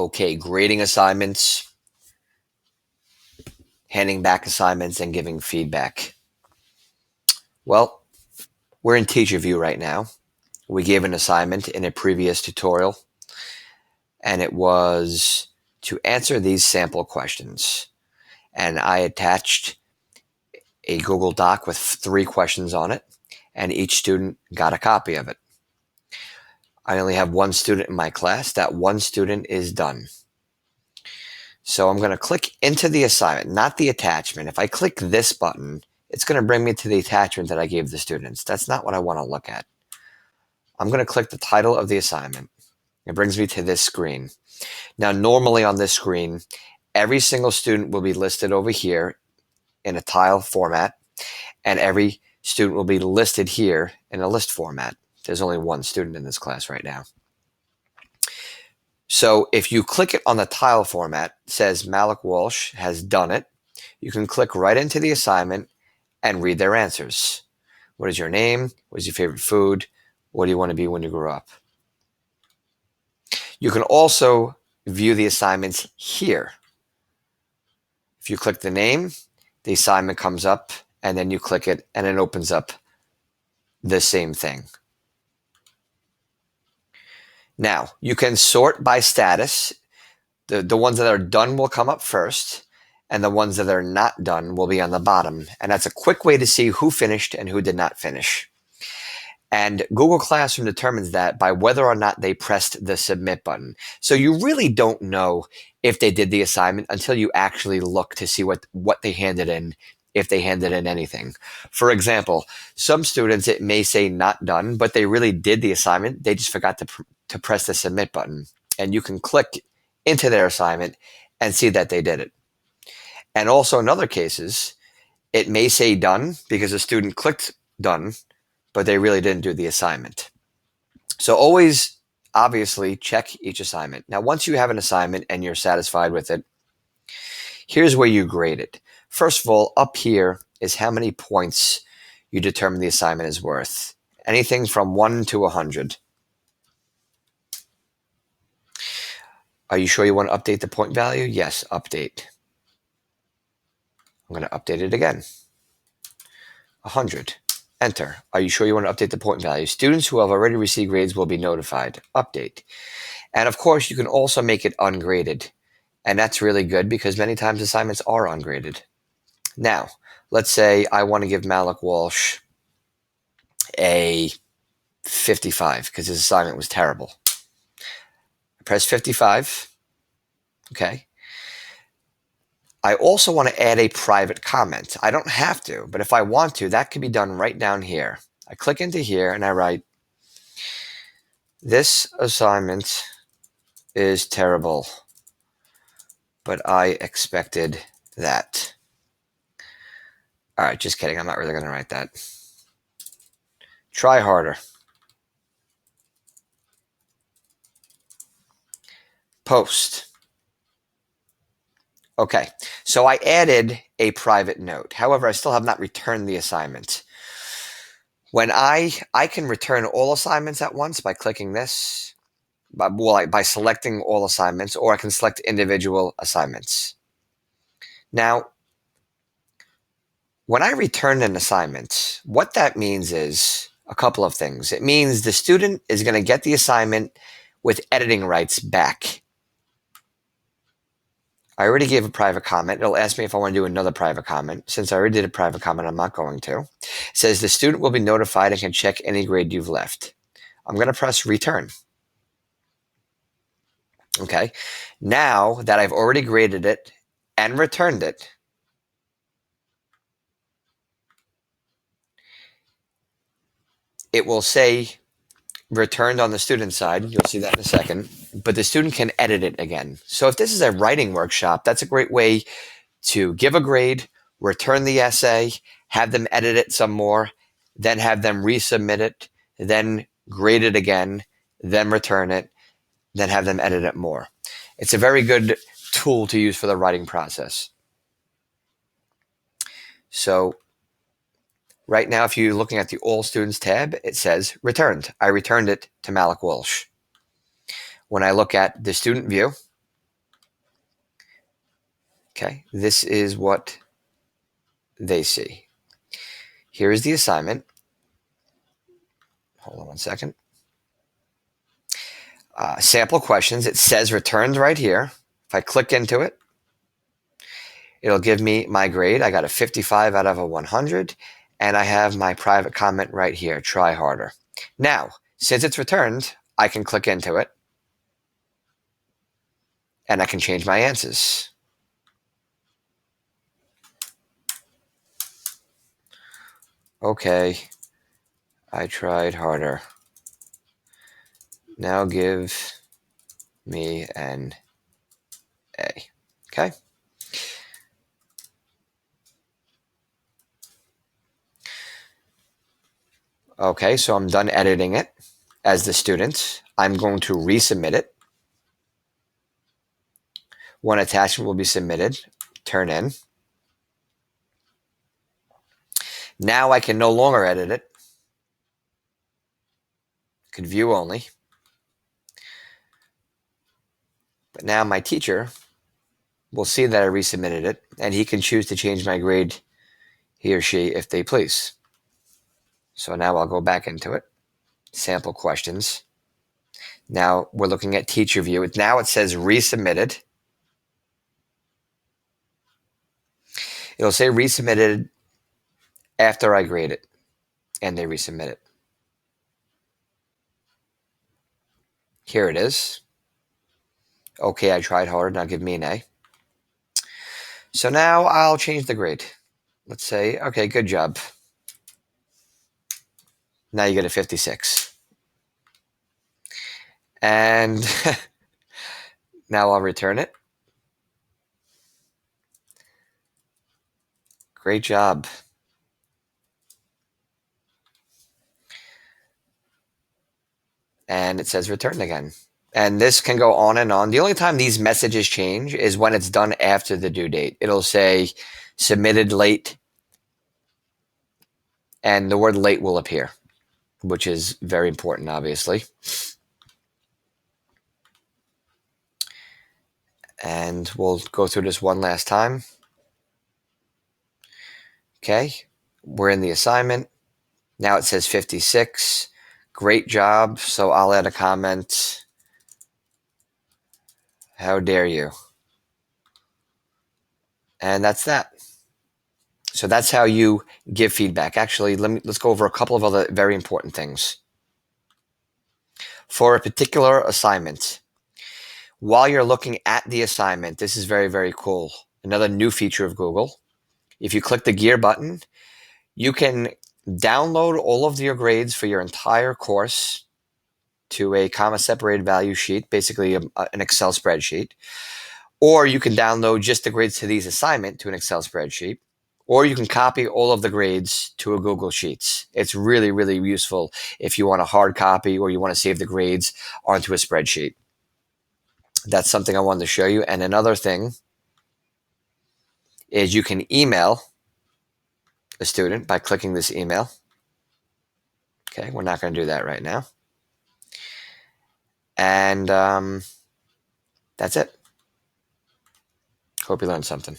okay, grading assignments, handing back assignments, and giving feedback. Well, we're in teacher view right now. We gave an assignment in a previous tutorial, and it was to answer these sample questions. And I attached a Google Doc with 3 questions on it, and each student got a copy of it. I only have 1 student in my class. That 1 student is done. So I'm going to click into the assignment, not the attachment. If I click this button, it's going to bring me to the attachment that I gave the students. That's not what I want to look at. I'm going to click the title of the assignment. It brings me to this screen. Now, normally on this screen, every single student will be listed over here in a tile format, and every student will be listed here in a list format. There's only 1 student in this class right now. So if you click it on the tile format, it says Malik Walsh has done it. You can click right into the assignment and read their answers. What is your name? What is your favorite food? What do you want to be when you grow up? You can also view the assignments here. If you click the name, the assignment comes up, and then you click it, and it opens up the same thing. Now, you can sort by status. The ones that are done will come up first, and the ones that are not done will be on the bottom. And that's a quick way to see who finished and who did not finish. And Google Classroom determines that by whether or not they pressed the submit button. So you really don't know if they did the assignment until you actually look to see what they handed in, if they handed in anything. For example, some students, it may say not done, but they really did the assignment. They just forgot to press the submit button. And you can click into their assignment and see that they did it. And also in other cases, it may say done because a student clicked done, but they really didn't do the assignment. So always, obviously, check each assignment. Now, once you have an assignment and you're satisfied with it, here's where you grade it. First of all, up here is how many points you determine the assignment is worth. Anything from 1 to 100. Are you sure you want to update the point value? Yes, update. I'm going to update it again. 100. Enter. Are you sure you want to update the point value? Students who have already received grades will be notified. Update. And of course, you can also make it ungraded. And that's really good because many times assignments are ungraded. Now, let's say I want to give Malik Walsh a 55 because his assignment was terrible. I press 55. Okay. I also want to add a private comment. I don't have to, but if I want to, that can be done right down here. I click into here and I write, this assignment is terrible, but I expected that. All right, just kidding. I'm not really going to write that. Try harder. Post. Okay, so I added a private note. However, I still have not returned the assignment. When I can return all assignments at once by clicking this, by selecting all assignments, or I can select individual assignments. Now, when I return an assignment, what that means is a couple of things. It means the student is going to get the assignment with editing rights back. I already gave a private comment. It'll ask me if I want to do another private comment. Since I already did a private comment, I'm not going to. It says the student will be notified and can check any grade you've left. I'm going to press return. Okay. Now that I've already graded it and returned it, it will say returned on the student side. You'll see that in a second. But the student can edit it again. So if this is a writing workshop, that's a great way to give a grade, return the essay, have them edit it some more, then have them resubmit it, then grade it again, then return it, then have them edit it more. It's a very good tool to use for the writing process. So right now, if you're looking at the All Students tab, it says returned. I returned it to Malik Walsh. When I look at the student view, Okay, this is what they see. Here is the assignment. Hold on one second. Sample questions. It says returned right here. If I click into it, it'll give me my grade. I got a 55 out of a 100, and I have my private comment right here, try harder. Now, since it's returned, I can click into it, and I can change my answers. Okay, I tried harder. Now give me an A. Okay. Okay, so I'm done editing it as the student. I'm going to resubmit it. One attachment will be submitted. Turn in. Now I can no longer edit it. Could view only. But now my teacher will see that I resubmitted it, and he can choose to change my grade, he or she, if they please. So now I'll go back into it. Sample questions. Now we're looking at teacher view. Now it says resubmitted. It'll say resubmitted after I grade it, and they resubmit it. Here it is. Okay, I tried hard. Now give me an A. So now I'll change the grade. Let's say, okay, good job. Now you get a 56. And now I'll return it. Great job. And it says return again. And this can go on and on. The only time these messages change is when it's done after the due date. It'll say submitted late, and the word late will appear, which is very important, obviously. And we'll go through this one last time. Okay, we're in the assignment. Now it says 56. Great job. So I'll add a comment. How dare you? And that's that. So that's how you give feedback. Actually, let's go over a couple of other very important things. For a particular assignment, while you're looking at the assignment, this is very, very cool. Another new feature of Google. If you click the gear button, you can download all of your grades for your entire course to a comma-separated value sheet, basically an Excel spreadsheet. Or you can download just the grades to these assignment to an Excel spreadsheet. Or you can copy all of the grades to a Google Sheets. It's really, really useful if you want a hard copy or you want to save the grades onto a spreadsheet. That's something I wanted to show you. And another thing is you can email a student by clicking this email. Okay, we're not going to do that right now. And that's it. Hope you learned something.